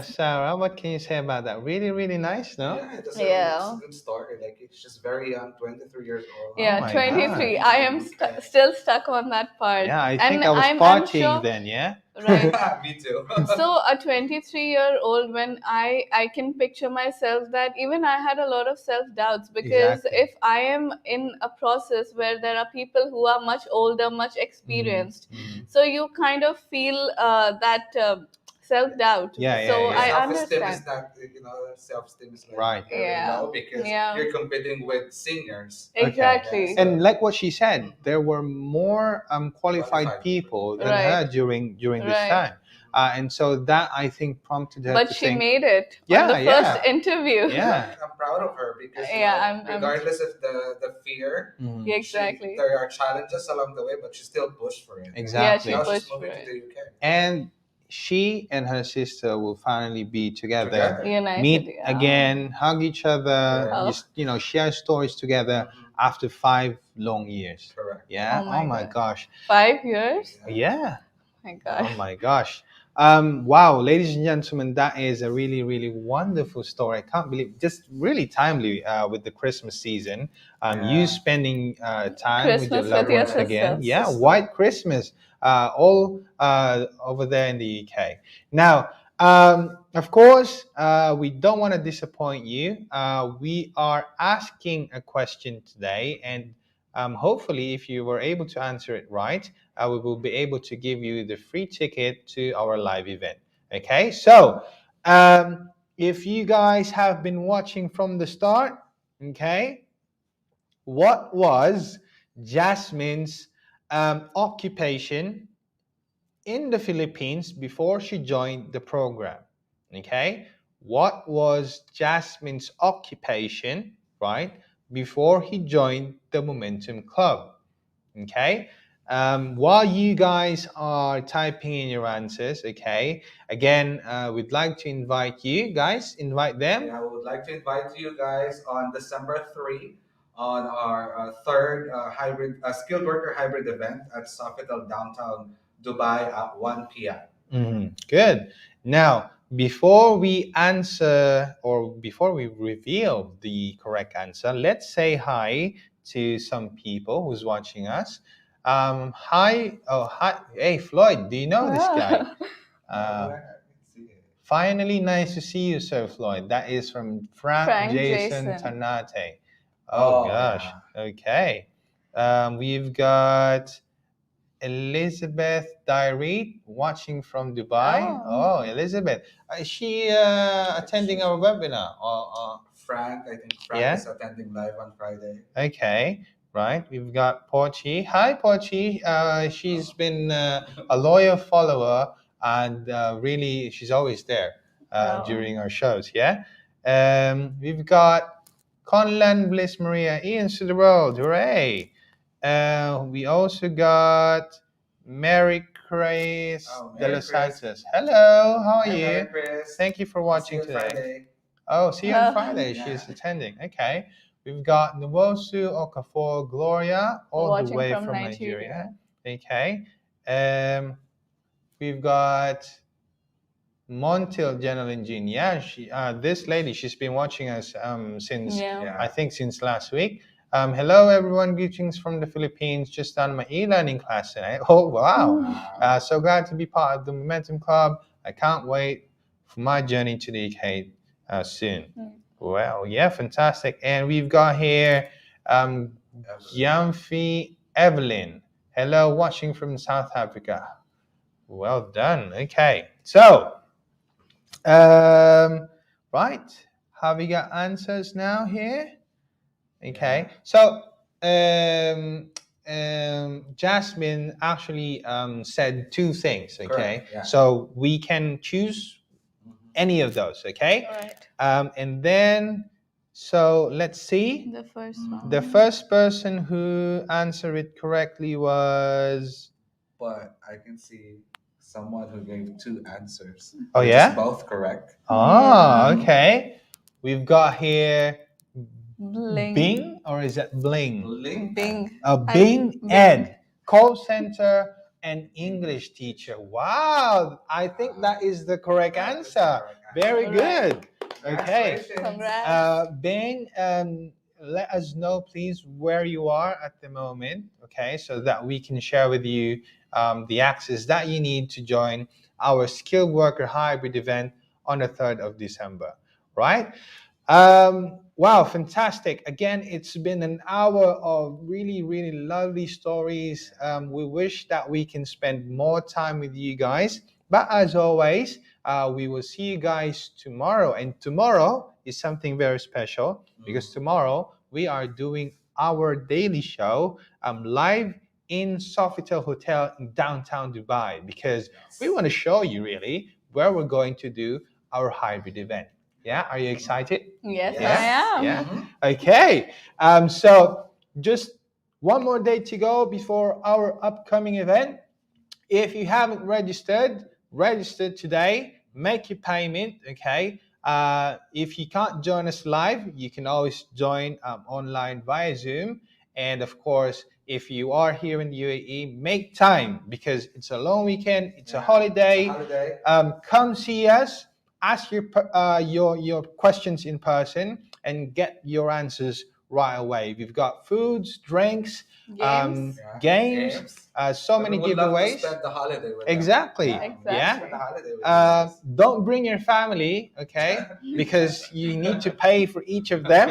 Sarah, what can you say about that? Really, really nice, no? Yeah, it's a Yeah. good story. Like it's just very young, 23 years old. Oh Yeah, my God. 23. I am still stuck on that part. Yeah, I think And I was I'm partying sure, then, yeah? right. Me too. So a 23-year-old, when I can picture myself that even I had a lot of self doubts because Exactly. if I am in a process where there are people who are much older, much experienced, so you kind of feel that self doubt. Yeah, yeah, So Your yeah. I self-esteem is understand. not, self-esteem is like Right. very Yeah, low because yeah, you're competing with seniors. Okay. Yeah, exactly. And so like what she said, there were more qualified qualified people. people than Right, her during this right. time, and so that I think prompted her But to she think, made it on the yeah, first yeah, interview. yeah, I'm proud of her because Yeah, I'm regardless of the fear, mhm, exactly. there are challenges along the way, but she still pushed for it. Yeah, exactly. she Now she's pushed for moving to it. the UK. And she and her sister will finally be together, Together. United, meet yeah. again, hug each other, Correct. Oh, just share stories together Mhm. after 5 long years. Correct. Yeah. oh Oh my my God. gosh. 5 years? Yeah. My Oh God. my gosh. Wow, ladies and gentlemen, that is a really, really wonderful story. I can't believe, just really timely with the Christmas season. You Yeah. spending time with your Christmas with loved your ones again. sisters. Yeah, Sister. white Christmas, all over there in the UK. Now, of course, we don't want to disappoint you. We are asking a question today, and hopefully, if you were able to answer it right, we will be able to give you the free ticket to our live event. Okay, so if you guys have been watching from the start, okay, what was Jasmine's occupation in the Philippines before she joined the program? Okay, what was Jasmine's occupation, right, before he joined the Momentum Club? Okay, While you guys are typing in your answers, okay, again, we'd like to invite you guys, invite them. Yeah, we would like to invite you guys on December 3 on our third hybrid skilled worker hybrid event at Sofitel downtown Dubai at 1 p.m. Good. Now, before we answer or before we reveal the correct answer, let's say hi to some people who's watching us. Hi. Oh, hi. Hey, Floyd, do you know this guy? Finally, nice to see you, Sir Floyd. That is from Frank Jason Tanate. Oh, gosh. Yeah. Okay. We've got Elizabeth Diary watching from Dubai. Oh, Elizabeth. Is she attending our webinar? Frank, I think Frank is attending live on Friday. Okay, right. We've got Porchi. Hi, Porchi. She's been a loyal follower and really, she's always there during our shows. Yeah. We've got Conlan Bliss Maria. Ian to the world. Hooray. We also got Mary Chris de los Santos. Hello, how are you? Mary Chris. Thank you for watching today. Friday. Oh, see you on Friday. She's attending. Okay. We've got Nwosu Okafor Gloria, all the way from Nigeria. Okay. We've got Montil General Engine. Yeah, this lady, she's been watching us since I think since last week. Hello everyone, greetings from the Philippines. Just done my e-learning class tonight. Oh wow! So glad to be part of the Momentum Club. I can't wait for my journey to the UK soon. Well, yeah, fantastic. And we've got here Yamfi Evelyn. Hello, watching from South Africa. Well done. Okay, so right, have we got answers now here? Okay, so Jasmine actually said two things. Okay, Correct, yeah. so we can choose any of those. Okay, Right. and then so let's see. The first one. The first person who answered it correctly was. But I can see someone who gave two answers. Oh, which yeah? is both correct. Oh, okay. We've got here Bling. Bing, or is it Bling? Link. Bing. Bing Ed, call center and English teacher. Wow, I think that is the correct answer. Very good. Okay. Congrats. Bing, let us know, please, where you are at the moment, okay, so that we can share with you the access that you need to join our skilled worker hybrid event on the 3rd of December, right? Wow, fantastic. Again, it's been an hour of really, really lovely stories. We wish that we can spend more time with you guys. But as always, we will see you guys tomorrow. And tomorrow is something very special because tomorrow we are doing our daily show live in Sofitel Hotel in downtown Dubai because we want to show you really where we're going to do our hybrid event. Yeah, are you excited? Yes, Yeah? I am. Yeah. Okay. So just one more day to go before our upcoming event. If you haven't register today. Make your payment. Okay. If you can't join us live, you can always join online via Zoom. And of course, if you are here in the UAE, make time because it's a long weekend. It's a holiday. Come see us. Ask your questions in person and get your answers right away. We've got foods, drinks, games, so many giveaways. Love to spend the holiday with Exactly. them. Yeah. Spend the holiday with them. Don't bring your family, okay? Because you need to pay for each of them.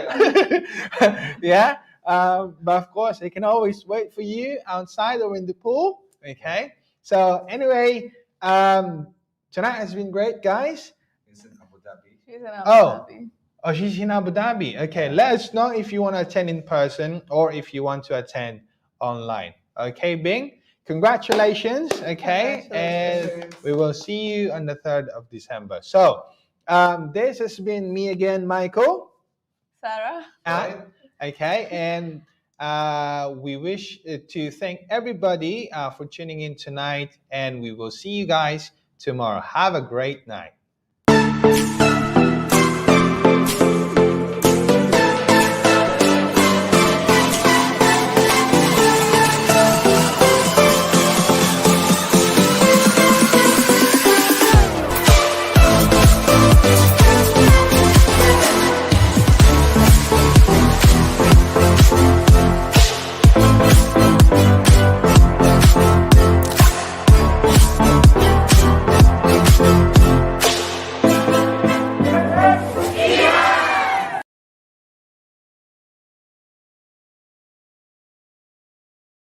Yeah. But of course, they can always wait for you outside or in the pool. Okay. So anyway, tonight has been great, guys. It's in Abu Dhabi. She's in Abu Dhabi. Oh, she's in Abu Dhabi. Okay, let us know if you want to attend in person or if you want to attend online. Okay, Bing, congratulations. Okay, and we will see you on the 3rd of December. So, this has been me again, Michael. Sarah. Okay, and We wish to thank everybody for tuning in tonight, and we will see you guys tomorrow. Have a great night.